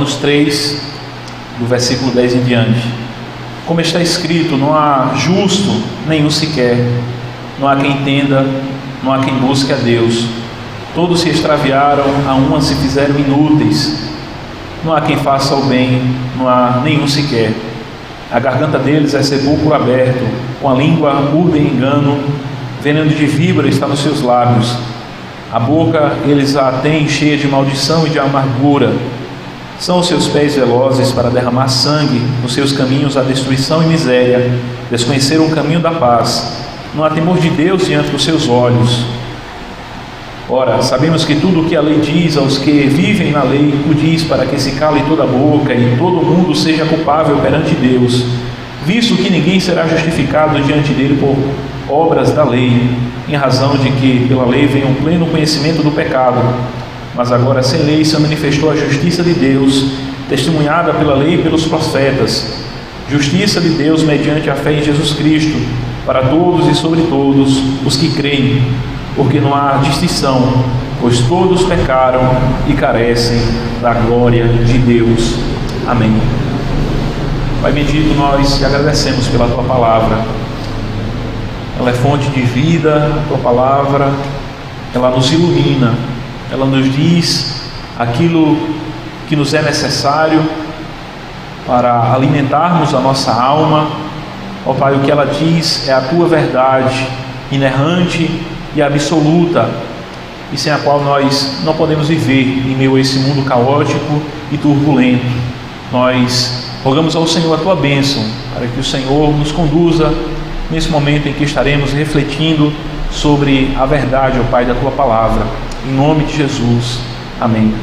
Romanos 3, do versículo 10 em diante. Como está escrito, não há justo nenhum sequer, não há quem entenda, não há quem busque a Deus. Todos se extraviaram, a uma se fizeram inúteis. Não há quem faça o bem, não há nenhum sequer. A garganta deles é sepulcro aberto, com a língua urdem engano, veneno de víbora está nos seus lábios. A boca eles a têm cheia de maldição e de amargura. São os seus pés velozes para derramar sangue, nos seus caminhos a destruição e miséria. Desconheceram o caminho da paz. Não há temor de Deus diante dos seus olhos. Ora, sabemos que tudo o que a lei diz aos que vivem na lei, o diz para que se cale toda a boca e todo mundo seja culpável perante Deus, visto que ninguém será justificado diante dele por obras da lei, em razão de que pela lei vem um pleno conhecimento do pecado. Mas agora sem lei se manifestou a justiça de Deus, testemunhada pela lei e pelos profetas, justiça de Deus mediante a fé em Jesus Cristo, para todos e sobre todos os que creem, porque não há distinção, pois todos pecaram e carecem da glória de Deus. Amém. Pai bendito, nós te agradecemos pela Tua Palavra. Ela é fonte de vida, a Tua Palavra, ela nos ilumina, ela nos diz aquilo que nos é necessário para alimentarmos a nossa alma. Ó Pai, o que ela diz é a Tua verdade, inerrante e absoluta, e sem a qual nós não podemos viver em meio a esse mundo caótico e turbulento. Nós rogamos ao Senhor a Tua bênção, para que o Senhor nos conduza nesse momento em que estaremos refletindo sobre a verdade, ó Pai, da Tua Palavra. Em nome de Jesus. Amém.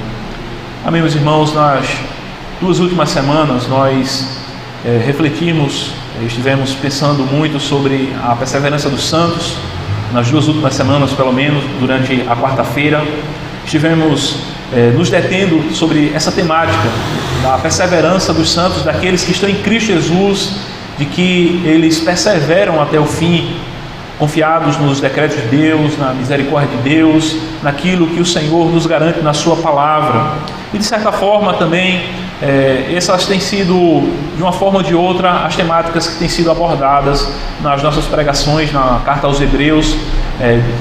Amém, meus irmãos. Nas 2 últimas semanas nós refletimos, estivemos pensando muito sobre a perseverança dos santos. Nas 2 últimas semanas, pelo menos, durante a quarta-feira, estivemos nos detendo sobre essa temática da perseverança dos santos, daqueles que estão em Cristo Jesus, de que eles perseveram até o fim, confiados nos decretos de Deus, na misericórdia de Deus, naquilo que o Senhor nos garante na Sua Palavra. E de certa forma também, essas têm sido, de uma forma ou de outra, as temáticas que têm sido abordadas nas nossas pregações, na Carta aos Hebreus.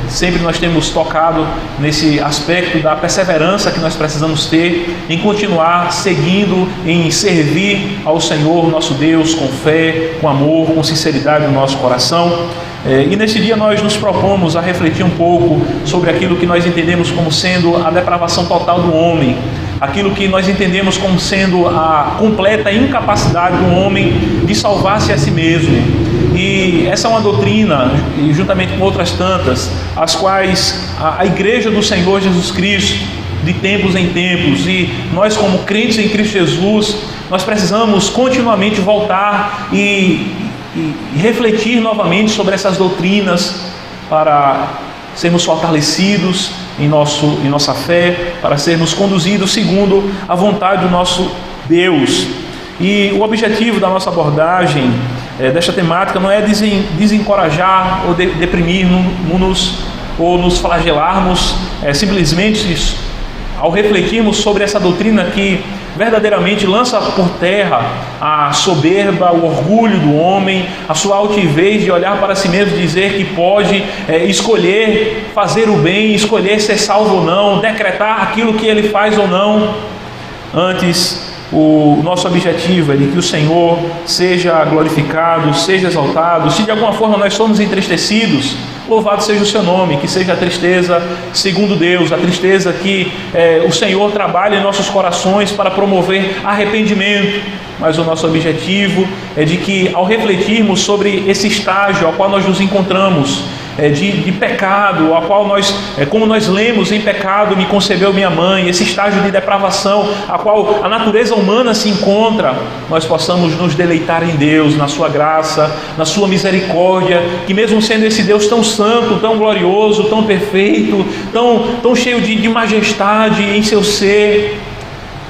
Sempre nós temos tocado nesse aspecto da perseverança que nós precisamos ter em continuar seguindo, em servir ao Senhor nosso Deus com fé, com amor, com sinceridade no nosso coração. E nesse dia nós nos propomos a refletir um pouco sobre aquilo que nós entendemos como sendo a depravação total do homem, aquilo que nós entendemos como sendo a completa incapacidade do homem de salvar-se a si mesmo. E essa é uma doutrina, e juntamente com outras tantas, as quais a Igreja do Senhor Jesus Cristo, de tempos em tempos, e nós como crentes em Cristo Jesus, nós precisamos continuamente voltar e refletir novamente sobre essas doutrinas para sermos fortalecidos em nossa fé, para sermos conduzidos segundo a vontade do nosso Deus. E o objetivo da nossa abordagem desta temática não é desencorajar ou deprimirmos ou nos flagelarmos simplesmente ao refletirmos sobre essa doutrina que verdadeiramente lança por terra a soberba, o orgulho do homem, a sua altivez de olhar para si mesmo e dizer que pode escolher fazer o bem, escolher ser salvo ou não, decretar aquilo que ele faz ou não. Antes, o nosso objetivo é de que o Senhor seja glorificado, seja exaltado. Se de alguma forma nós somos entristecidos, louvado seja o seu nome, que seja a tristeza segundo Deus, a tristeza que o Senhor trabalha em nossos corações para promover arrependimento. Mas o nosso objetivo é de que, ao refletirmos sobre esse estágio ao qual nós nos encontramos, de pecado, a qual nós, como nós lemos, em pecado me concebeu minha mãe, esse estágio de depravação, a qual a natureza humana se encontra, nós possamos nos deleitar em Deus, na sua graça, na sua misericórdia, que mesmo sendo esse Deus tão santo, tão glorioso, tão perfeito, tão cheio de majestade em seu ser,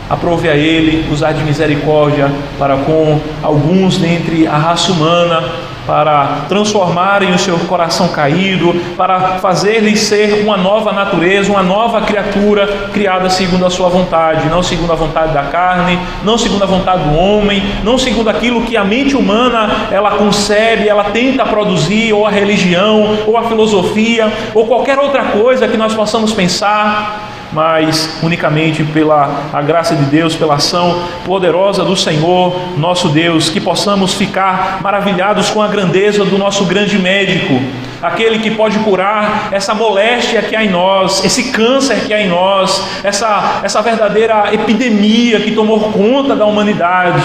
aprove a Ele usar de misericórdia para com alguns dentre a raça humana, para transformarem o seu coração caído, para fazer-lhe ser uma nova natureza, uma nova criatura criada segundo a sua vontade, não segundo a vontade da carne, não segundo a vontade do homem, não segundo aquilo que a mente humana ela concebe, ela tenta produzir, ou a religião, ou a filosofia, ou qualquer outra coisa que nós possamos pensar, mas unicamente pela a graça de Deus, pela ação poderosa do Senhor, nosso Deus, que possamos ficar maravilhados com a grandeza do nosso grande médico, aquele que pode curar essa moléstia que há em nós, esse câncer que há em nós, essa verdadeira epidemia que tomou conta da humanidade,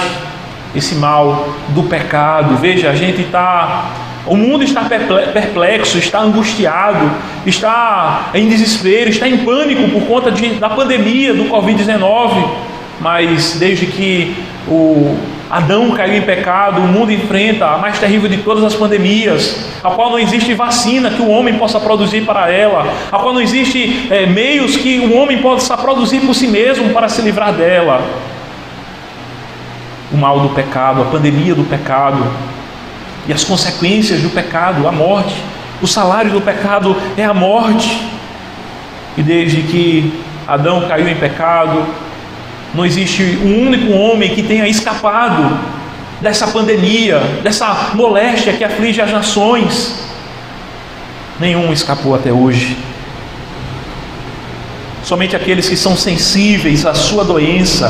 esse mal do pecado. Veja, o mundo está perplexo, está angustiado, está em desespero, está em pânico por conta da pandemia do Covid-19. Mas desde que Adão caiu em pecado, o mundo enfrenta a mais terrível de todas as pandemias, a qual não existe vacina que o homem possa produzir para ela, a qual não existe meios que o homem possa produzir por si mesmo para se livrar dela. O mal do pecado, a pandemia do pecado, e as consequências do pecado, a morte. O salário do pecado é a morte. E desde que Adão caiu em pecado, não existe um único homem que tenha escapado dessa pandemia, dessa moléstia que aflige as nações. Nenhum escapou até hoje. Somente aqueles que são sensíveis à sua doença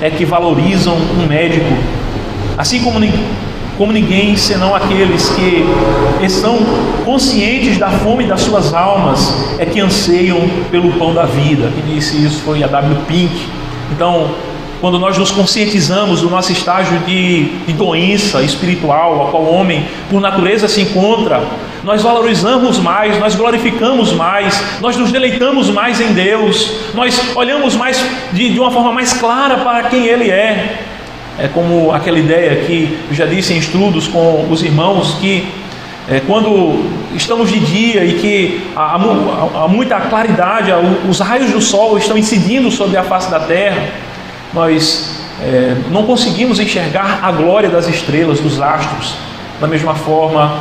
é que valorizam um médico, assim como ninguém, senão aqueles que estão conscientes da fome das suas almas, é que anseiam pelo pão da vida. Quem disse isso foi a W. Pink. Então, quando nós nos conscientizamos do nosso estágio de doença espiritual, a qual o homem por natureza se encontra, nós valorizamos mais, nós glorificamos mais, nós nos deleitamos mais em Deus, nós olhamos mais de uma forma mais clara para quem Ele é. É como aquela ideia que eu já disse em estudos com os irmãos, que quando estamos de dia e que há muita claridade, os raios do sol estão incidindo sobre a face da terra, nós não conseguimos enxergar a glória das estrelas, dos astros. Da mesma forma,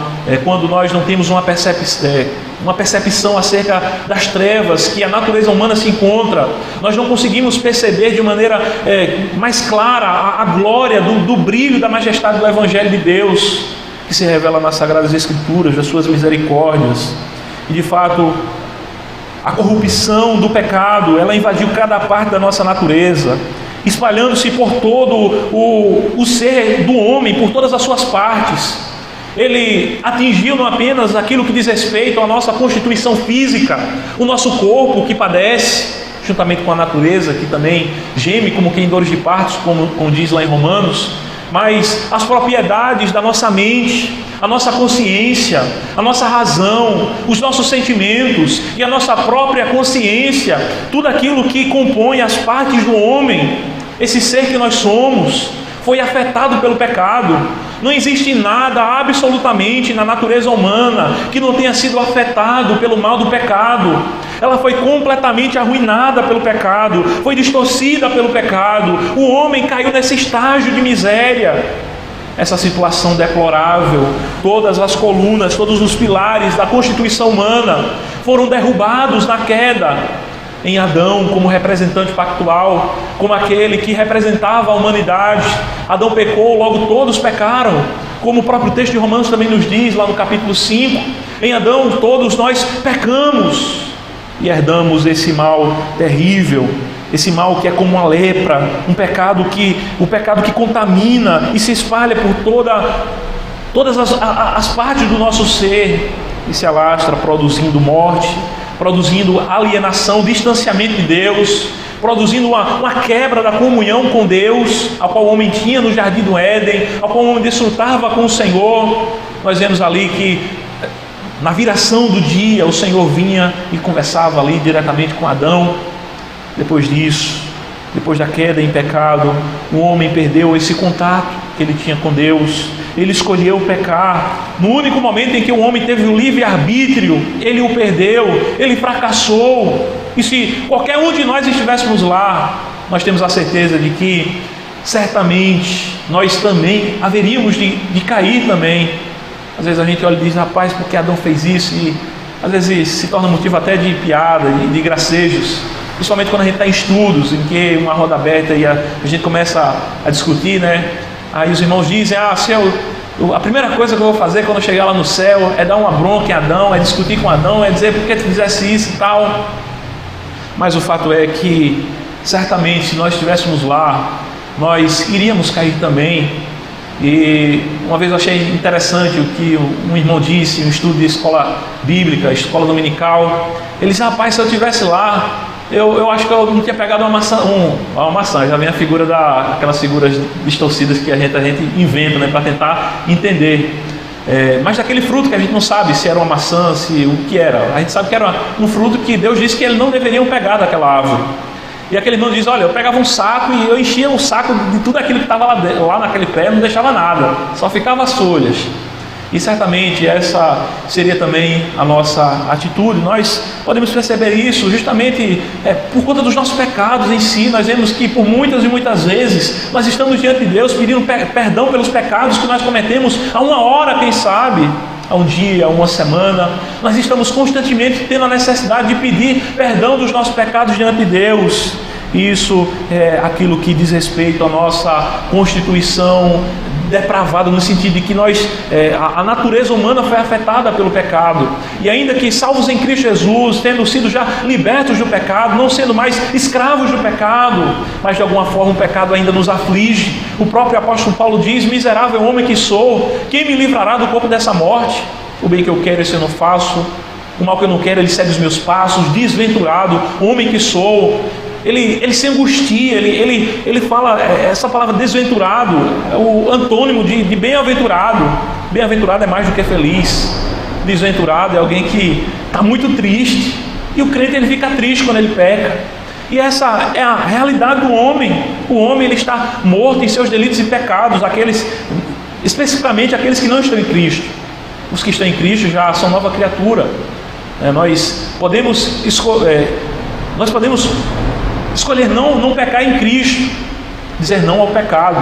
quando nós não temos uma percepção acerca das trevas que a natureza humana se encontra, nós não conseguimos perceber de maneira mais clara a glória do brilho da majestade do Evangelho de Deus, que se revela nas Sagradas Escrituras, das suas misericórdias. E de fato, a corrupção do pecado, ela invadiu cada parte da nossa natureza, espalhando-se por todo o ser do homem, por todas as suas partes. Ele atingiu não apenas aquilo que diz respeito à nossa constituição física, o nosso corpo que padece, juntamente com a natureza que também geme como quem em dores de partos, como diz lá em Romanos, mas as propriedades da nossa mente, a nossa consciência, a nossa razão, os nossos sentimentos e a nossa própria consciência, tudo aquilo que compõe as partes do homem, esse ser que nós somos, foi afetado pelo pecado. Não existe nada absolutamente na natureza humana que não tenha sido afetado pelo mal do pecado. Ela foi completamente arruinada pelo pecado, foi distorcida pelo pecado. O homem caiu nesse estágio de miséria, essa situação deplorável. Todas as colunas, todos os pilares da constituição humana foram derrubados na queda em Adão, como representante pactual, como aquele que representava a humanidade. Adão pecou, logo todos pecaram, como o próprio texto de Romanos também nos diz, lá no capítulo 5, em Adão todos nós pecamos e herdamos esse mal terrível, esse mal que é como uma lepra, o pecado que contamina e se espalha por todas as partes do nosso ser e se alastra, produzindo morte, produzindo alienação, distanciamento de Deus, produzindo uma quebra da comunhão com Deus, a qual o homem tinha no jardim do Éden, a qual o homem desfrutava com o Senhor. Nós vemos ali que na viração do dia o Senhor vinha e conversava ali diretamente com Adão. Depois disso, depois da queda em pecado, o homem perdeu esse contato que ele tinha com Deus. Ele escolheu pecar. No único momento em que o homem teve o livre-arbítrio, ele o perdeu, ele fracassou. E se qualquer um de nós estivéssemos lá, nós temos a certeza de que certamente nós também haveríamos de cair também. Às vezes a gente olha e diz, rapaz, por que Adão fez isso? E às vezes se torna motivo até de piada, de gracejos, principalmente quando a gente está em estudos, em que uma roda aberta e a gente começa a discutir, né? Aí os irmãos dizem, a primeira coisa que eu vou fazer quando eu chegar lá no céu é dar uma bronca em Adão, é discutir com Adão, é dizer por que tu fizesse isso e tal. Mas o fato é que certamente se nós estivéssemos lá, nós iríamos cair também. E uma vez eu achei interessante o que um irmão disse em um estudo de escola bíblica, escola dominical. Ele disse, rapaz, se eu estivesse lá, eu acho que eu não tinha pegado uma maçã, já vem a figura aquelas figuras distorcidas que a gente inventa, né, para tentar entender. Mas daquele fruto que a gente não sabe se era uma maçã, se o que era. A gente sabe que era um fruto que Deus disse que eles não deveriam pegar daquela árvore. E aquele irmão diz, olha, eu pegava um saco e eu enchia o saco de tudo aquilo que estava lá naquele pé, não deixava nada, só ficava as folhas. E certamente essa seria também a nossa atitude. Nós podemos perceber isso justamente por conta dos nossos pecados em si. Nós vemos que por muitas e muitas vezes nós estamos diante de Deus pedindo perdão pelos pecados que nós cometemos há uma hora, quem sabe, há um dia, há uma semana. Nós estamos constantemente tendo a necessidade de pedir perdão dos nossos pecados diante de Deus. Isso é aquilo que diz respeito à nossa constituição depravada, no sentido de que a natureza humana foi afetada pelo pecado, e ainda que salvos em Cristo Jesus, tendo sido já libertos do pecado, não sendo mais escravos do pecado, mas de alguma forma o pecado ainda nos aflige. O próprio apóstolo Paulo diz, miserável homem que sou, quem me livrará do corpo dessa morte? O bem que eu quero, esse eu não faço, o mal que eu não quero, ele segue os meus passos. Desventurado homem que sou. Ele se angustia, ele fala, essa palavra desventurado é o antônimo de bem-aventurado. Bem-aventurado é mais do que feliz. Desventurado é alguém que está muito triste. E o crente, ele fica triste quando ele peca. E essa é a realidade do homem. O homem, ele está morto em seus delitos e pecados, especificamente aqueles que não estão em Cristo. Os que estão em Cristo já são nova criatura. Nós podemos escolher não pecar em Cristo, dizer não ao pecado.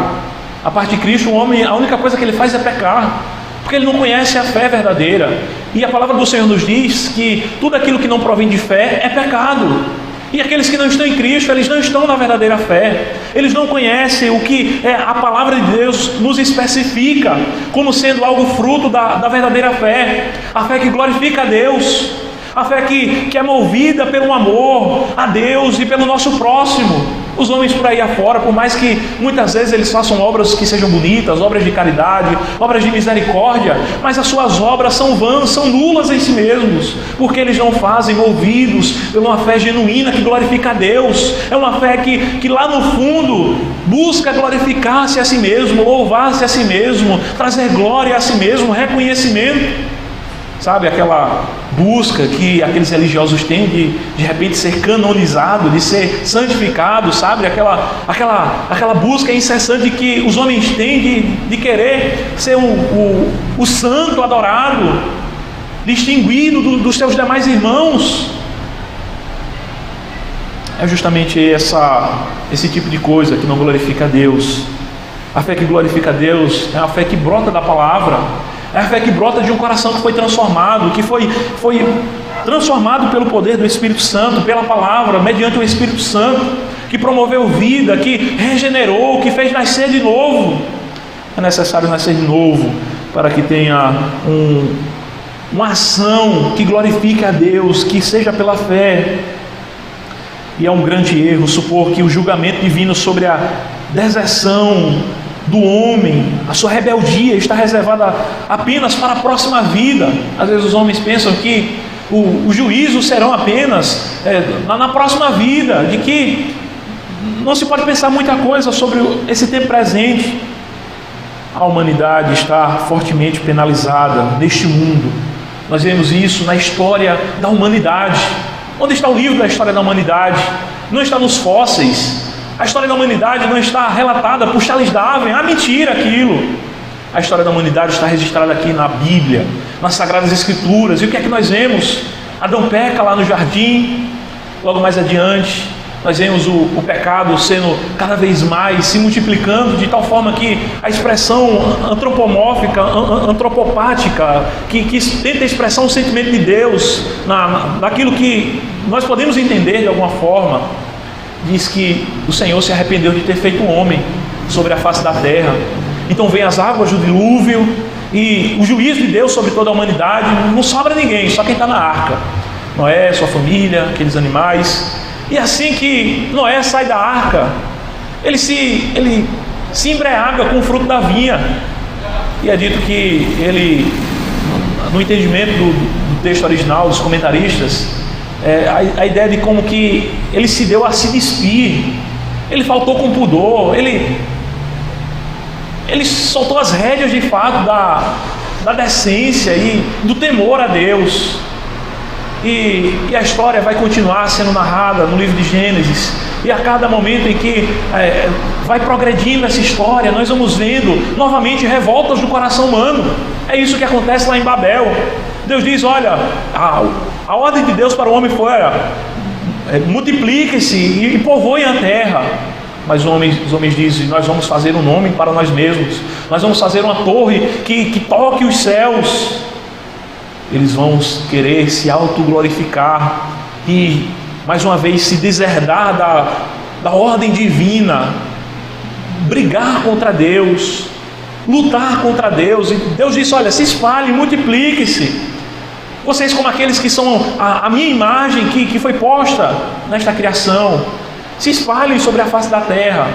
A parte de Cristo, o homem, a única coisa que ele faz é pecar, porque ele não conhece a fé verdadeira. E a palavra do Senhor nos diz que tudo aquilo que não provém de fé é pecado. E aqueles que não estão em Cristo, eles não estão na verdadeira fé. Eles não conhecem o que a palavra de Deus nos especifica como sendo algo fruto da verdadeira fé. A fé que glorifica a Deus. A fé que é movida pelo amor a Deus e pelo nosso próximo. Os homens por aí afora, por mais que muitas vezes eles façam obras que sejam bonitas, obras de caridade, obras de misericórdia, mas as suas obras são vãs, são nulas em si mesmos, porque eles não fazem movidos por uma fé genuína que glorifica a Deus. É uma fé que lá no fundo busca glorificar-se a si mesmo, louvar-se a si mesmo, trazer glória a si mesmo, reconhecimento. Sabe, aquela busca que aqueles religiosos têm de repente ser canonizado, de ser santificado, sabe? Aquela busca incessante que os homens têm de querer ser o santo adorado, distinguido dos seus demais irmãos. É justamente esse tipo de coisa que não glorifica a Deus. A fé que glorifica a Deus é a fé que brota da palavra. É a fé que brota de um coração que foi transformado, que foi transformado pelo poder do Espírito Santo, pela palavra, mediante o Espírito Santo, que promoveu vida, que regenerou, que fez nascer de novo. É necessário nascer de novo para que tenha uma ação que glorifique a Deus, que seja pela fé. E é um grande erro supor que o julgamento divino sobre a deserção do homem, a sua rebeldia está reservada apenas para a próxima vida. Às vezes os homens pensam que os juízos serão apenas na próxima vida, de que não se pode pensar muita coisa sobre esse tempo presente. A humanidade está fortemente penalizada neste mundo. Nós vemos isso na história da humanidade. Onde está o livro da história da humanidade? Não está nos fósseis. A história da humanidade não está relatada por Charles Darwin. Mentira aquilo. A história da humanidade está registrada aqui na Bíblia, nas Sagradas Escrituras. E o que é que nós vemos? Adão peca lá no jardim. Logo mais adiante, Nós vemos o pecado sendo cada vez mais se multiplicando, de tal forma que a expressão antropomórfica, antropopática, que tenta expressar um sentimento de Deus naquilo que nós podemos entender de alguma forma, diz que o Senhor se arrependeu de ter feito um homem sobre a face da terra. Então vem as águas do dilúvio e o juízo de Deus sobre toda a humanidade. Não sobra ninguém, só quem está na arca: Noé, sua família, aqueles animais. E assim que Noé sai da arca, ele se embriaga com o fruto da vinha. E é dito que ele, no entendimento do texto original, dos comentaristas, a ideia de como que ele se deu a se despir, ele faltou com pudor, ele soltou as rédeas de fato da decência e do temor a Deus. E a história vai continuar sendo narrada no livro de Gênesis, e a cada momento em que vai progredindo essa história, nós vamos vendo novamente revoltas do coração humano. É isso que acontece lá em Babel. Deus diz: olha, a ordem de Deus para o homem foi: multiplique-se e povoem a terra. Mas os homens dizem: nós vamos fazer um nome para nós mesmos, nós vamos fazer uma torre que toque os céus. Eles vão querer se autoglorificar e, mais uma vez, se deserdar da ordem divina, brigar contra Deus, lutar contra Deus. E Deus disse: olha, se espalhem, multipliquem-se. Vocês, como aqueles que são a minha imagem que foi posta nesta criação, se espalhem sobre a face da terra.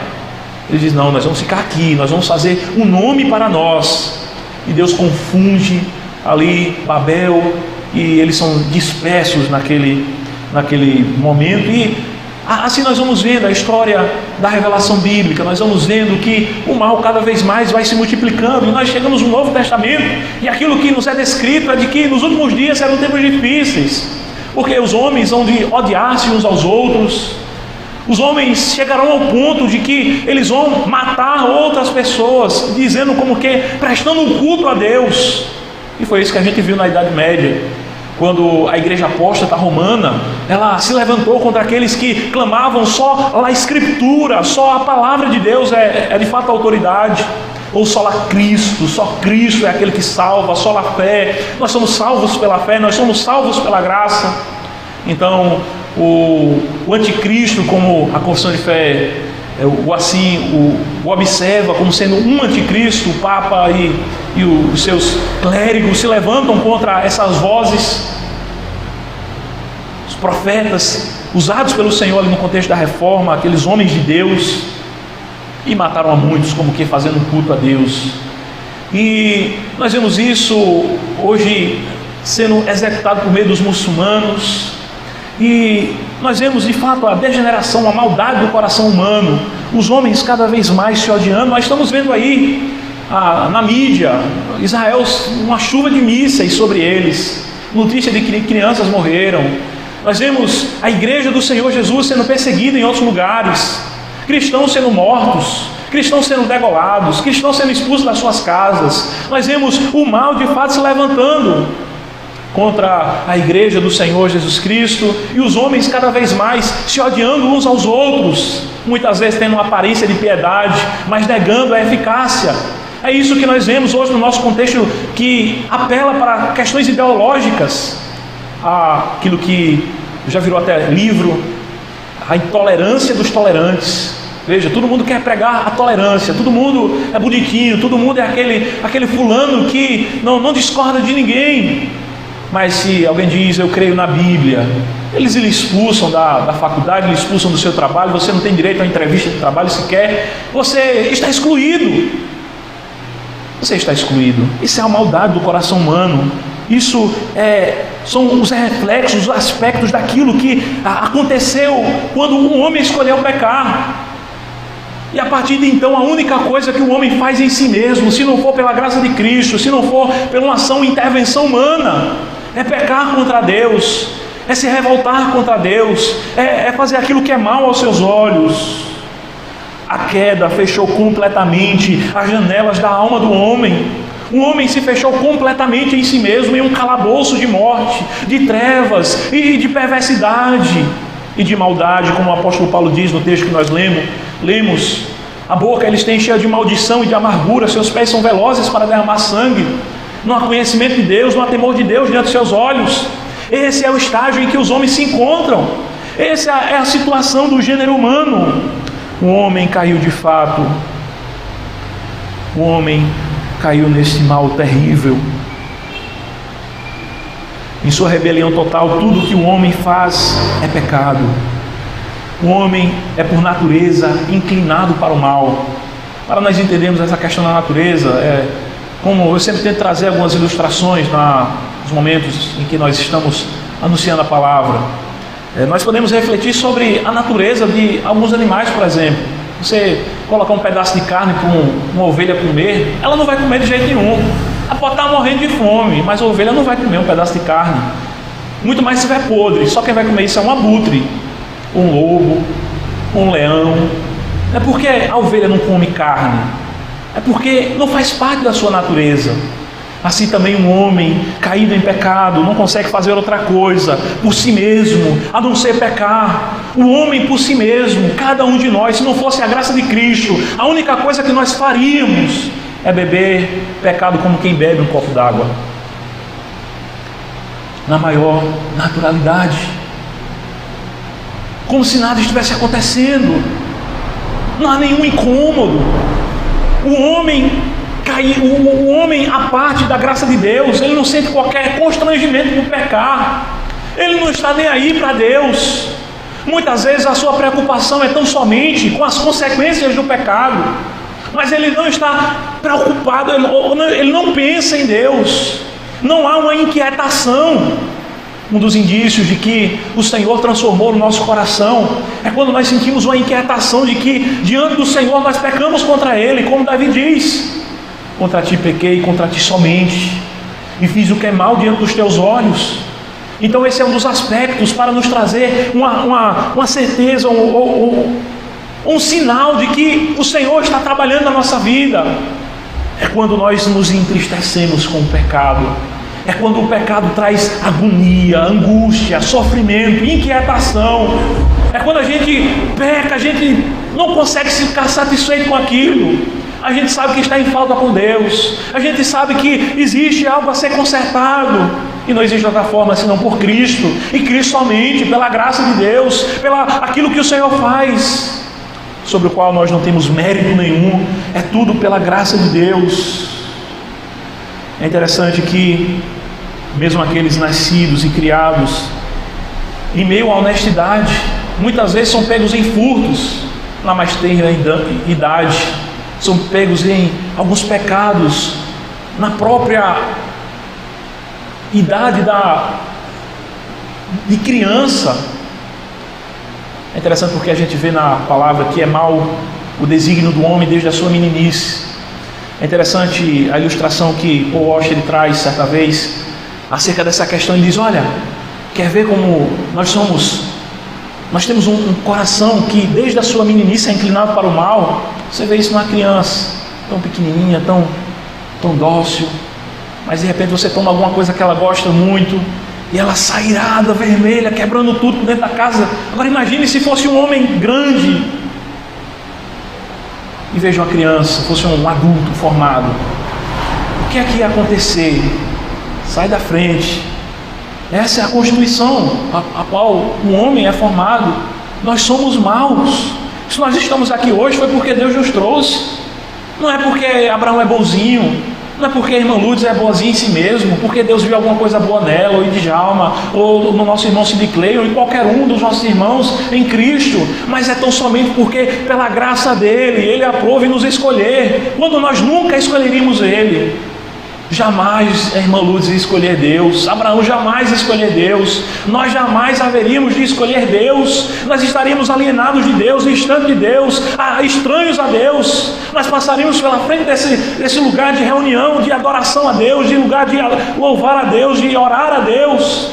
Ele diz: não, nós vamos ficar aqui, nós vamos fazer um nome para nós. E Deus confunde ali Babel, e eles são dispersos naquele momento. E assim nós vamos vendo a história da revelação bíblica, nós vamos vendo que o mal cada vez mais vai se multiplicando, e nós chegamos no Novo Testamento, e aquilo que nos é descrito é de que nos últimos dias serão tempos difíceis, porque os homens vão de odiar-se uns aos outros. Os homens chegarão ao ponto de que eles vão matar outras pessoas, dizendo como que prestando um culto a Deus. E foi isso que a gente viu na Idade Média, quando a igreja apóstata romana, ela se levantou contra aqueles que clamavam só a Escritura, só a palavra de Deus é de fato a autoridade, ou só lá Cristo, só Cristo é aquele que salva, só a fé, nós somos salvos pela fé, nós somos salvos pela graça. Então o anticristo, como a confissão de fé o observa como sendo um anticristo, o Papa e os seus clérigos se levantam contra essas vozes, os profetas usados pelo Senhor ali no contexto da reforma, aqueles homens de Deus, e mataram a muitos, como que fazendo um culto a Deus. E nós vemos isso hoje sendo executado por meio dos muçulmanos, e nós vemos de fato a degeneração, a maldade do coração humano, os homens cada vez mais se odiando. Nós estamos vendo aí na mídia, Israel, uma chuva de mísseis sobre eles, notícia de que crianças morreram. Nós vemos a igreja do Senhor Jesus sendo perseguida em outros lugares, cristãos sendo mortos, cristãos sendo degolados, cristãos sendo expulsos das suas casas. Nós vemos o mal de fato se levantando contra a igreja do Senhor Jesus Cristo, e os homens cada vez mais se odiando uns aos outros, muitas vezes tendo uma aparência de piedade, mas negando a eficácia. É isso que nós vemos hoje no nosso contexto, que apela para questões ideológicas, aquilo que já virou até livro, a intolerância dos tolerantes. Veja, todo mundo quer pregar a tolerância, todo mundo é bonitinho, todo mundo é aquele fulano que não discorda de ninguém. Mas se alguém diz: eu creio na Bíblia, eles lhe expulsam da faculdade, lhe expulsam do seu trabalho, você não tem direito a uma entrevista de trabalho sequer, você está excluído. Você está excluído. Isso é a maldade do coração humano. Isso são os reflexos, os aspectos daquilo que aconteceu quando um homem escolheu pecar. E a partir de então, a única coisa que o homem faz em si mesmo, se não for pela graça de Cristo, se não for pela uma ação e intervenção humana, é pecar contra Deus, é se revoltar contra Deus, é fazer aquilo que é mal aos seus olhos. A queda fechou completamente as janelas da alma do homem. O homem se fechou completamente em si mesmo, em um calabouço de morte, de trevas e de perversidade. e de maldade, como o apóstolo Paulo diz no texto que nós lemos. A boca eles têm cheia de maldição e de amargura, seus pés são velozes para derramar sangue. Não há conhecimento de Deus, não há temor de Deus diante dos seus olhos. Esse é o estágio em que os homens se encontram. Essa é a situação do gênero humano. O homem caiu de fato. O homem caiu nesse mal terrível. Em sua rebelião total, tudo que o homem faz é pecado. O homem é por natureza inclinado para o mal. Para nós entendermos essa questão da natureza, como eu sempre tento trazer algumas ilustrações nos momentos em que nós estamos anunciando a palavra. Nós podemos refletir sobre a natureza de alguns animais, por exemplo. Você colocar um pedaço de carne para uma ovelha comer, ela não vai comer de jeito nenhum. Ela pode estar morrendo de fome, mas a ovelha não vai comer um pedaço de carne. Muito mais se estiver podre. Só quem vai comer isso é um abutre, um lobo, um leão. Não é porque a ovelha não come carne, é porque não faz parte da sua natureza. Assim também um homem caído em pecado não consegue fazer outra coisa por si mesmo, a não ser pecar. O homem por si mesmo, cada um de nós, se não fosse a graça de Cristo, a única coisa que nós faríamos é beber pecado como quem bebe um copo d'água, na maior naturalidade, como se nada estivesse acontecendo. Não há nenhum incômodo. O homem, à parte da graça de Deus, ele não sente qualquer constrangimento por pecar. Ele não está nem aí para Deus. Muitas vezes a sua preocupação é tão somente com as consequências do pecado, mas ele não está preocupado, ele não pensa em Deus. Não há uma inquietação. Um dos indícios de que o Senhor transformou o nosso coração é quando nós sentimos uma inquietação de que diante do Senhor nós pecamos contra Ele, como Davi diz: contra ti pequei, contra ti somente, e fiz o que é mal diante dos teus olhos. Então esse é um dos aspectos para nos trazer uma certeza, um sinal de que o Senhor está trabalhando na nossa vida. É quando nós nos entristecemos com o pecado. É quando o pecado traz agonia, angústia, sofrimento, inquietação. É quando a gente peca, a gente não consegue ficar satisfeito com aquilo. A gente sabe que está em falta com Deus. A gente sabe que existe algo a ser consertado. E não existe outra forma senão por Cristo. E Cristo somente, pela graça de Deus, pela aquilo que o Senhor faz, sobre o qual nós não temos mérito nenhum. É tudo pela graça de Deus. É interessante que mesmo aqueles nascidos e criados em meio à honestidade, muitas vezes são pegos em furtos na mais tenra idade, são pegos em alguns pecados na própria idade de criança. É interessante porque a gente vê na palavra que é mau o desígnio do homem desde a sua meninice. É interessante a ilustração que Paul Washer ele traz certa vez acerca dessa questão. Ele diz: olha, quer ver como nós temos um coração que desde a sua meninice é inclinado para o mal. Você vê isso numa criança tão pequenininha, tão dócil, mas de repente você toma alguma coisa que ela gosta muito e ela sai irada, vermelha, quebrando tudo dentro da casa. Agora imagine se fosse um homem grande e veja uma criança, fosse um adulto formado. O que é que ia acontecer? Sai da frente. Essa é a constituição a qual o homem é formado. Nós somos maus. Se nós estamos aqui hoje foi porque Deus nos trouxe. Não é porque Abraão é bonzinho, não é porque a irmã Lourdes é boazinha em si mesmo, porque Deus viu alguma coisa boa nela, ou em Djalma, ou no nosso irmão Sid Clay, ou em qualquer um dos nossos irmãos em Cristo, mas é tão somente porque pela graça dele, ele aprova em nos escolher, quando nós nunca escolheríamos ele. Jamais a irmã Lourdes ia escolher Deus, Abraão jamais ia escolher Deus, nós jamais haveríamos de escolher Deus, nós estaríamos alienados de Deus, distante de Deus, estranhos a Deus. Nós passaríamos pela frente desse lugar de reunião, de adoração a Deus, de lugar de louvar a Deus, de orar a Deus,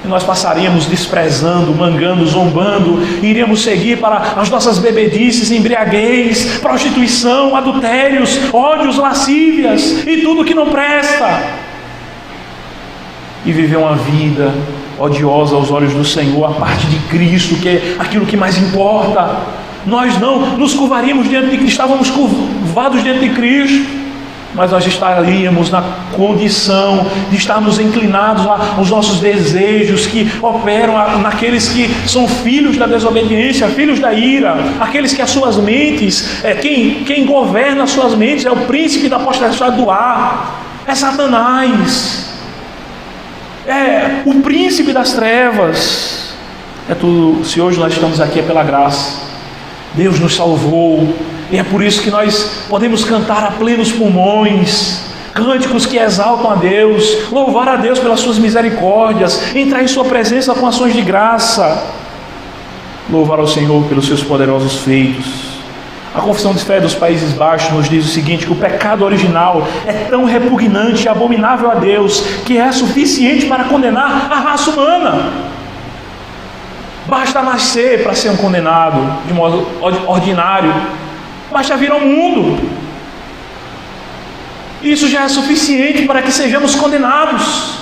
e nós passaríamos desprezando, mangando, zombando, e iríamos seguir para as nossas bebedices, embriaguez, prostituição, adultérios, ódios, lascívias e tudo que não presta. e viver uma vida odiosa aos olhos do Senhor, a parte de Cristo, que é aquilo que mais importa. Nós não nos curvaríamos diante de Cristo, estávamos curvados diante de Cristo, mas nós estaríamos na condição de estarmos inclinados aos nossos desejos que operam naqueles que são filhos da desobediência, filhos da ira, aqueles que as suas mentes, quem governa as suas mentes é o príncipe da potestade do ar, é Satanás, é o príncipe das trevas. É tudo. Se hoje nós estamos aqui é pela graça, Deus nos salvou, e é por isso que nós podemos cantar a plenos pulmões, cânticos que exaltam a Deus, louvar a Deus pelas suas misericórdias, entrar em sua presença com ações de graça, louvar ao Senhor pelos seus poderosos feitos. A Confissão de Fé dos Países Baixos nos diz o seguinte, que o pecado original é tão repugnante e abominável a Deus, que é suficiente para condenar a raça humana. Basta nascer para ser um condenado de modo ordinário, basta vir ao mundo, isso já é suficiente para que sejamos condenados.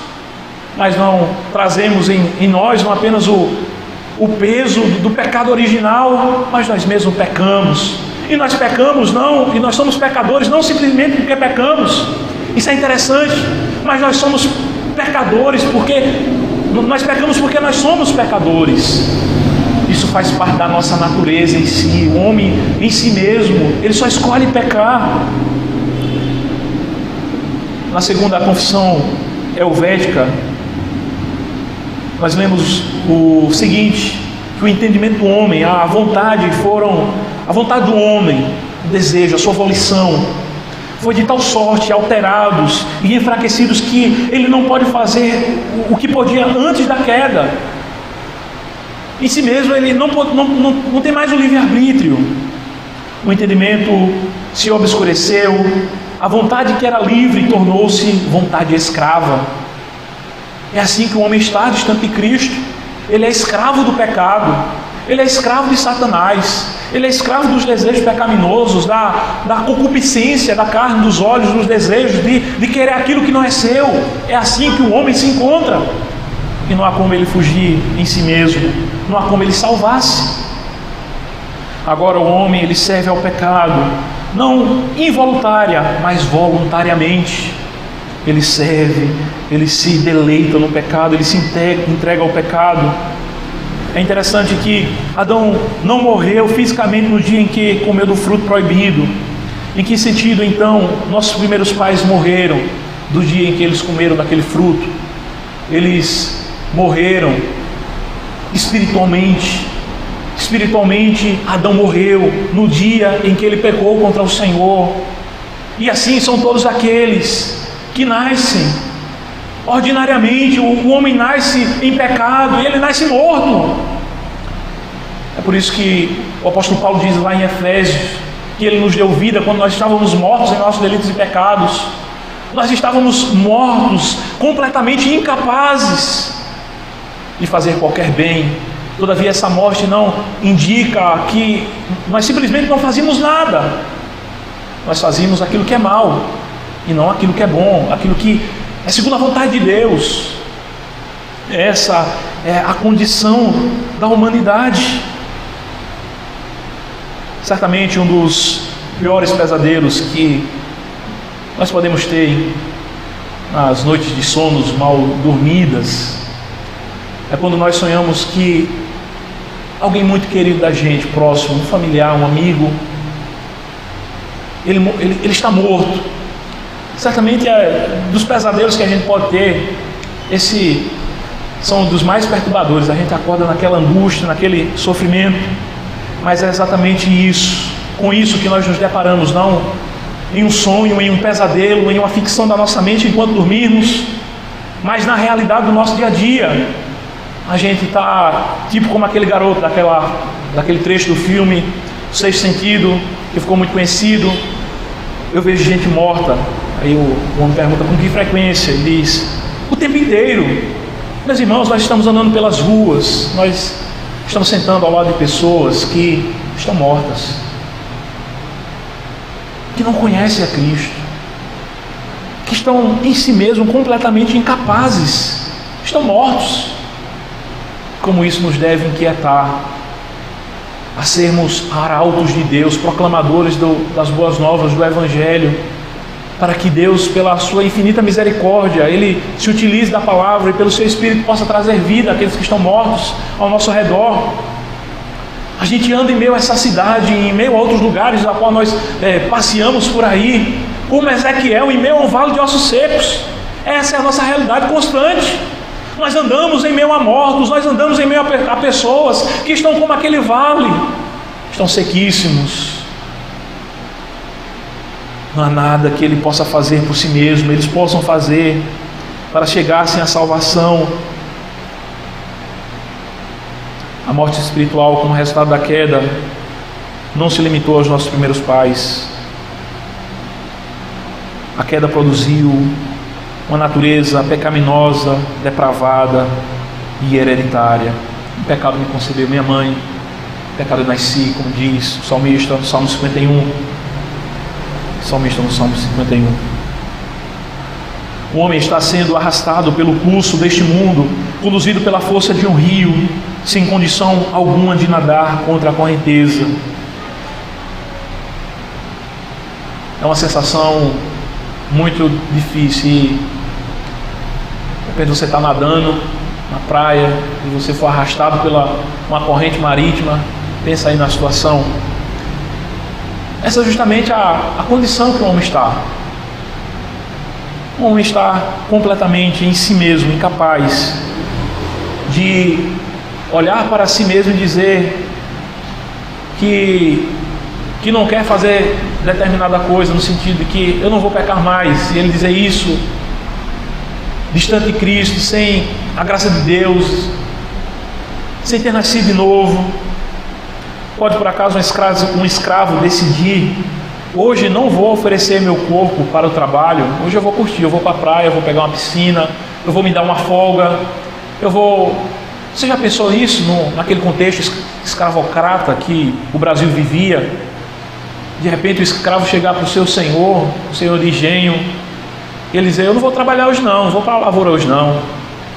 Mas não trazemos em nós não apenas o peso do pecado original, mas nós mesmos pecamos. E nós pecamos não, e nós somos pecadores não simplesmente porque pecamos, isso é interessante, mas nós somos pecadores porque nós pecamos porque nós somos pecadores. Isso faz parte da nossa natureza em si. O homem em si mesmo, ele só escolhe pecar. Na segunda confissão helvética, nós lemos o seguinte, que o entendimento do homem, a vontade do homem, o desejo, a sua volição, foi de tal sorte alterados e enfraquecidos que ele não pode fazer o que podia antes da queda. Em si mesmo ele não tem mais o livre-arbítrio. O entendimento se obscureceu, a vontade que era livre tornou-se vontade escrava. É assim que o homem está distante de Cristo. Ele é escravo do pecado, ele é escravo de Satanás, ele é escravo dos desejos pecaminosos, da concupiscência, da carne, dos olhos, dos desejos, de querer aquilo que não é seu. É assim que o homem se encontra, e não há como ele fugir em si mesmo, não há como ele salvar-se. Agora o homem, ele serve ao pecado, não involuntária, mas voluntariamente. Ele serve, ele se deleita no pecado, ele se entrega ao pecado. É interessante que Adão não morreu fisicamente no dia em que comeu do fruto proibido. Em que sentido então nossos primeiros pais morreram do dia em que eles comeram daquele fruto? Eles morreram espiritualmente. Espiritualmente, Adão morreu no dia em que ele pecou contra o Senhor. E assim são todos aqueles que nascem ordinariamente. O homem nasce em pecado e ele nasce morto. É por isso que o apóstolo Paulo diz lá em Efésios que ele nos deu vida quando nós estávamos mortos em nossos delitos e pecados. Nós estávamos mortos, completamente incapazes de fazer qualquer bem. Todavia essa morte não indica que nós simplesmente não fazíamos nada. Nós fazíamos aquilo que é mal e não aquilo que é bom, aquilo que é segundo a vontade de Deus. Essa é a condição da humanidade. Certamente um dos piores pesadelos que nós podemos ter nas noites de sonos mal dormidas é quando nós sonhamos que alguém muito querido da gente, próximo, um familiar, um amigo, ele está morto. Certamente dos pesadelos que a gente pode ter, esse são dos mais perturbadores. A gente acorda naquela angústia, naquele sofrimento, mas é exatamente isso, com isso que nós nos deparamos, não em um sonho, em um pesadelo, em uma ficção da nossa mente enquanto dormirmos, mas na realidade do nosso dia a dia. A gente está tipo como aquele garoto daquele trecho do filme O Sexto Sentido, que ficou muito conhecido. Eu vejo gente morta. Aí o homem pergunta com que frequência? Ele diz, o tempo inteiro. Meus irmãos, nós estamos andando pelas ruas, nós estamos sentando ao lado de pessoas que estão mortas, que não conhecem a Cristo, que estão em si mesmos completamente incapazes estão mortos. Como isso nos deve inquietar a sermos arautos de Deus, proclamadores das boas novas do Evangelho, para que Deus, pela sua infinita misericórdia, Ele se utilize da palavra e pelo seu Espírito possa trazer vida àqueles que estão mortos ao nosso redor. A gente anda em meio a essa cidade, em meio a outros lugares a qual nós passeamos por aí, como Ezequiel, em meio a um vale de ossos secos. Essa é a nossa realidade constante. Nós andamos em meio a mortos, nós andamos em meio a pessoas que estão como aquele vale, estão sequíssimos. Não há nada que Ele possa fazer por si mesmo, eles possam fazer para chegassem à salvação. A morte espiritual, como resultado da queda, não se limitou aos nossos primeiros pais. A queda produziu uma natureza pecaminosa, depravada e hereditária. O pecado me concebeu minha mãe, o pecado eu nasci, como diz o salmista no Salmo 51. Salmista no Salmo 51. O homem está sendo arrastado pelo curso deste mundo, conduzido pela força de um rio, sem condição alguma de nadar contra a correnteza. É uma sensação muito difícil. De repente você está nadando na praia e você for arrastado pela uma corrente marítima. Pensa aí na situação. Essa é justamente a condição que o homem está. O homem está completamente em si mesmo, incapaz de olhar para si mesmo e dizer que não quer fazer determinada coisa, no sentido de que eu não vou pecar mais, e ele dizer isso distante de Cristo, sem a graça de Deus, sem ter nascido de novo. Pode por acaso um escravo decidir: hoje não vou oferecer meu corpo para o trabalho, hoje eu vou curtir, eu vou para a praia, eu vou pegar uma piscina, eu vou me dar uma folga, Você já pensou nisso, naquele contexto escravocrata que o Brasil vivia? De repente o escravo chegar para o seu senhor, o senhor de engenho, e ele dizer: eu não vou trabalhar hoje não vou para a lavoura hoje não.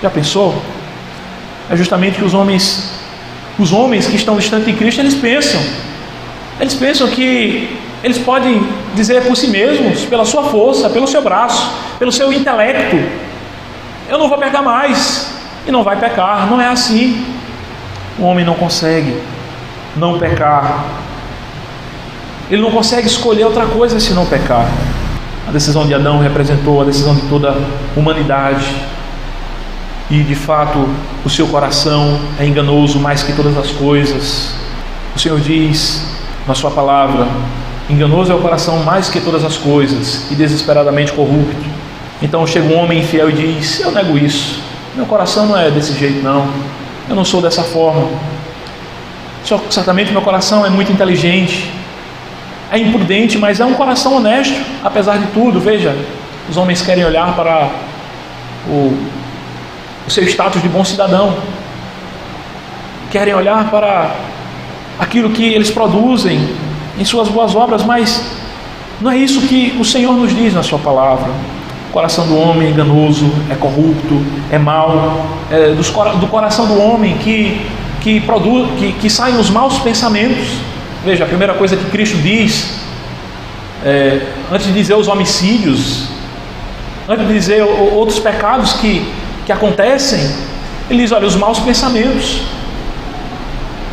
Já pensou? É justamente que os homens que estão distantes de Cristo, eles pensam que eles podem dizer por si mesmos, pela sua força, pelo seu braço, pelo seu intelecto: eu não vou pecar mais, e não vai pecar. Não é assim. O homem não consegue não pecar. Ele não consegue escolher outra coisa senão pecar. A decisão de Adão representou a decisão de toda a humanidade. E de fato o seu coração é enganoso mais que todas as coisas. O Senhor diz na sua palavra: enganoso é o coração mais que todas as coisas e desesperadamente corrupto. Então chega um homem infiel e diz: eu nego isso, meu coração não é desse jeito não, eu não sou dessa forma. Certamente meu coração é muito inteligente, é imprudente, mas é um coração honesto, apesar de tudo. Veja, os homens querem olhar para o seu status de bom cidadão, querem olhar para aquilo que eles produzem em suas boas obras, mas não é isso que o Senhor nos diz na sua palavra. O coração do homem é enganoso, é corrupto, é mau. É do coração do homem que saem os maus pensamentos. Veja, a primeira coisa que Cristo diz, antes de dizer os homicídios, antes de dizer outros pecados que acontecem, ele diz: olha, os maus pensamentos.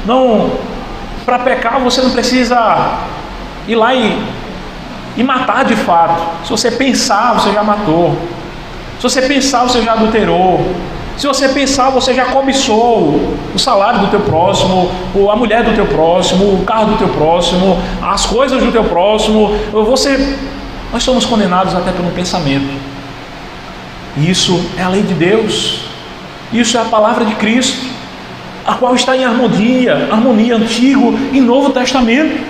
Não, para pecar você não precisa ir lá e matar de fato. Se você pensar, você já matou. Se você pensar, você já adulterou. Se você pensar, você já cobiçou o salário do teu próximo, a mulher do teu próximo, o carro do teu próximo, as coisas do teu próximo. Nós somos condenados até pelo pensamento. Isso é a lei de Deus. Isso é a palavra de Cristo, a qual está em harmonia Antigo e Novo Testamento,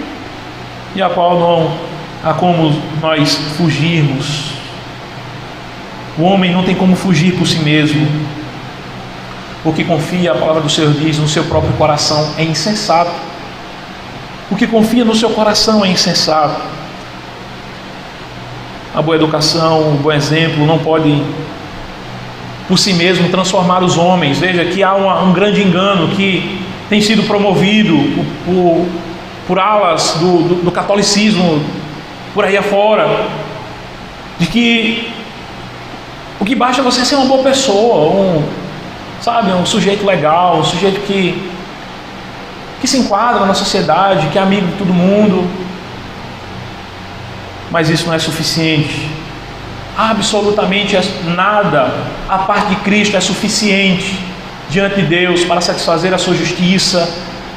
e a qual não há como nós fugirmos. O homem não tem como fugir por si mesmo. O que confia, a palavra do Senhor diz, no seu próprio coração é insensato. O que confia no seu coração é insensato. A boa educação, o bom exemplo não pode por si mesmo transformar os homens. Veja que há um grande engano que tem sido promovido por alas do catolicismo por aí afora, de que o que basta é você ser uma boa pessoa, um sujeito legal, um sujeito que se enquadra na sociedade, que é amigo de todo mundo. Mas isso não é suficiente. Absolutamente nada a parte de Cristo é suficiente diante de Deus para satisfazer a sua justiça,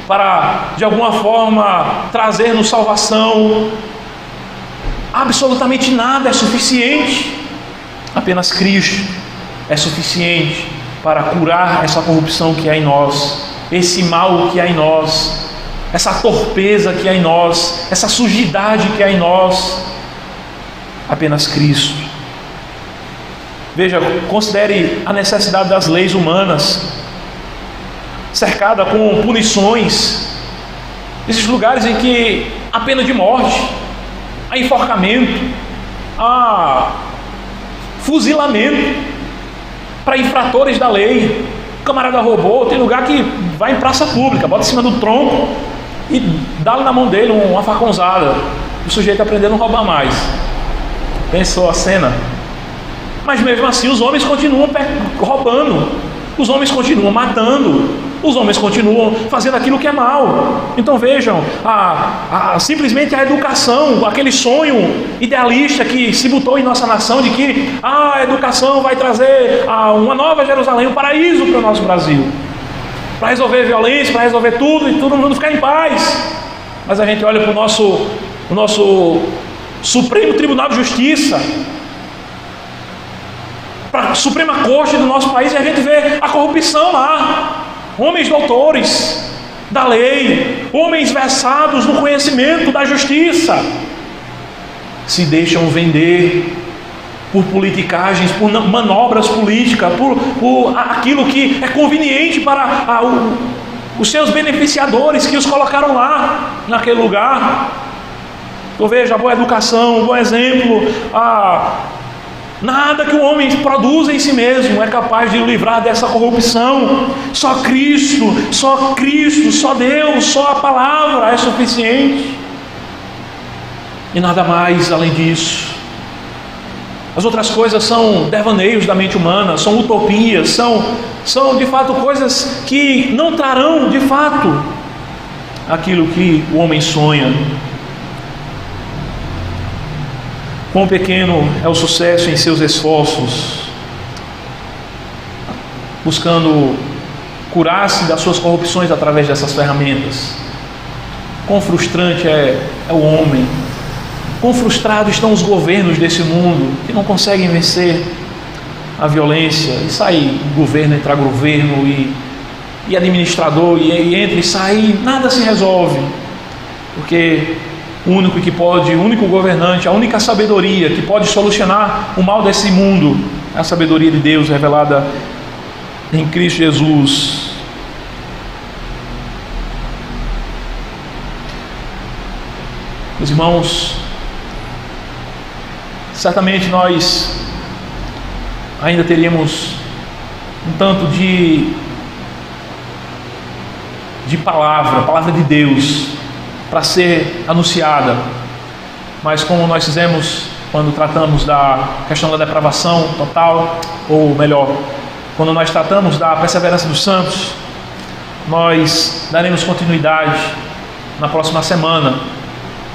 para de alguma forma trazer-nos salvação. Absolutamente nada é suficiente. Apenas Cristo é suficiente para curar essa corrupção que há em nós, esse mal que há em nós, essa torpeza que há em nós, essa sujidade que há em nós. Apenas Cristo. Veja, considere a necessidade das leis humanas, cercada com punições, esses lugares em que há pena de morte, há enforcamento, há fuzilamento para infratores da lei. O camarada roubou, tem lugar que vai em praça pública, bota em cima do tronco e dá na mão dele uma facãozada, o sujeito aprendendo a não roubar mais. Pensou a cena? Mas mesmo assim os homens continuam roubando, os homens continuam matando, os homens continuam fazendo aquilo que é mal. Então vejam, simplesmente a educação, aquele sonho idealista que se botou em nossa nação de que a educação vai trazer uma nova Jerusalém, um paraíso para o nosso Brasil, para resolver violência, para resolver tudo e todo mundo ficar em paz. Mas a gente olha para o nosso Supremo Tribunal de Justiça, para a Suprema Corte do nosso país, e a gente vê a corrupção lá. Homens doutores da lei, homens versados no conhecimento da justiça, se deixam vender por politicagens, por manobras políticas, por aquilo que é conveniente para os seus beneficiadores que os colocaram lá, naquele lugar. Então veja, a boa educação, um bom exemplo, nada que o homem produza em si mesmo é capaz de o livrar dessa corrupção. Só Cristo, só Deus, só a palavra é suficiente. E nada mais além disso. As outras coisas são devaneios da mente humana, são utopias, são de fato coisas que não trarão de fato aquilo que o homem sonha. Quão pequeno é o sucesso em seus esforços, buscando curar-se das suas corrupções através dessas ferramentas. Quão frustrante é o homem. Quão frustrados estão os governos desse mundo, que não conseguem vencer a violência. E sai governo, entra governo e administrador, e entra e sai, nada se resolve. Porque o único governante, a única sabedoria que pode solucionar o mal desse mundo é a sabedoria de Deus revelada em Cristo Jesus. Meus irmãos, certamente nós ainda teríamos um tanto de palavra de Deus para ser anunciada, mas como nós fizemos quando tratamos da questão da depravação total, ou melhor, quando nós tratamos da perseverança dos santos, nós daremos continuidade na próxima semana,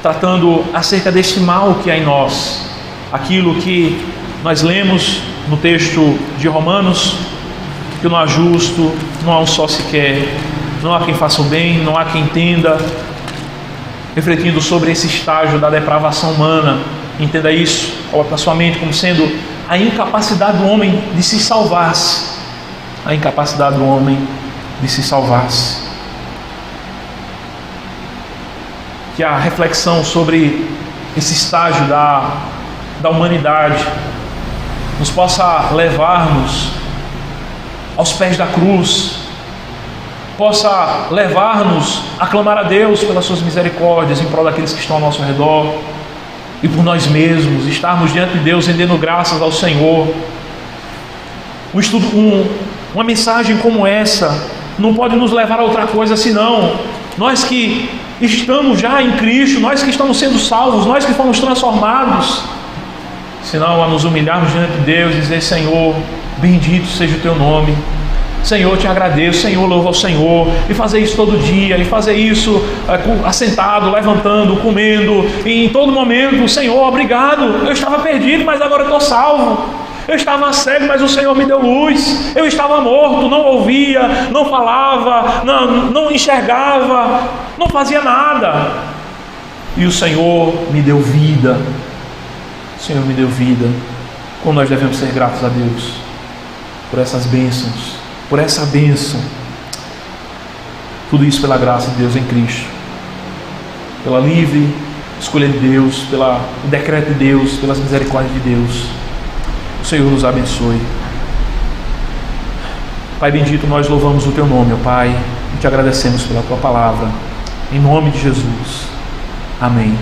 tratando acerca deste mal que há em nós, aquilo que nós lemos no texto de Romanos, que não há justo, não há um só sequer, não há quem faça o bem, não há quem entenda, refletindo sobre esse estágio da depravação humana. Entenda isso, coloque na sua mente como sendo a incapacidade do homem de se salvar-se, a incapacidade do homem de se salvar-se. Que a reflexão sobre esse estágio da humanidade nos possa levar-nos aos pés da cruz, possa levar-nos a clamar a Deus pelas suas misericórdias em prol daqueles que estão ao nosso redor, e por nós mesmos estarmos diante de Deus rendendo graças ao Senhor, Uma mensagem como essa não pode nos levar a outra coisa senão nós que estamos já em Cristo, nós que estamos sendo salvos, nós que fomos transformados, senão a nos humilharmos diante de Deus e dizer: Senhor, bendito seja o teu nome, Senhor, te agradeço, Senhor, louva ao Senhor, e fazer isso todo dia, e fazer isso assentado, levantando, comendo, e em todo momento: Senhor, obrigado, eu estava perdido, mas agora eu estou salvo. Eu estava cego, mas o Senhor me deu luz. Eu estava morto, não ouvia, não falava, não enxergava, não fazia nada. E o Senhor me deu vida. O Senhor me deu vida. Como nós devemos ser gratos a Deus por essas bênçãos, por essa bênção. Tudo isso pela graça de Deus em Cristo, pela livre escolha de Deus, pelo decreto de Deus, pelas misericórdias de Deus. O Senhor nos abençoe. Pai bendito, nós louvamos o Teu nome, ó Pai, e Te agradecemos pela Tua palavra. Em nome de Jesus. Amém.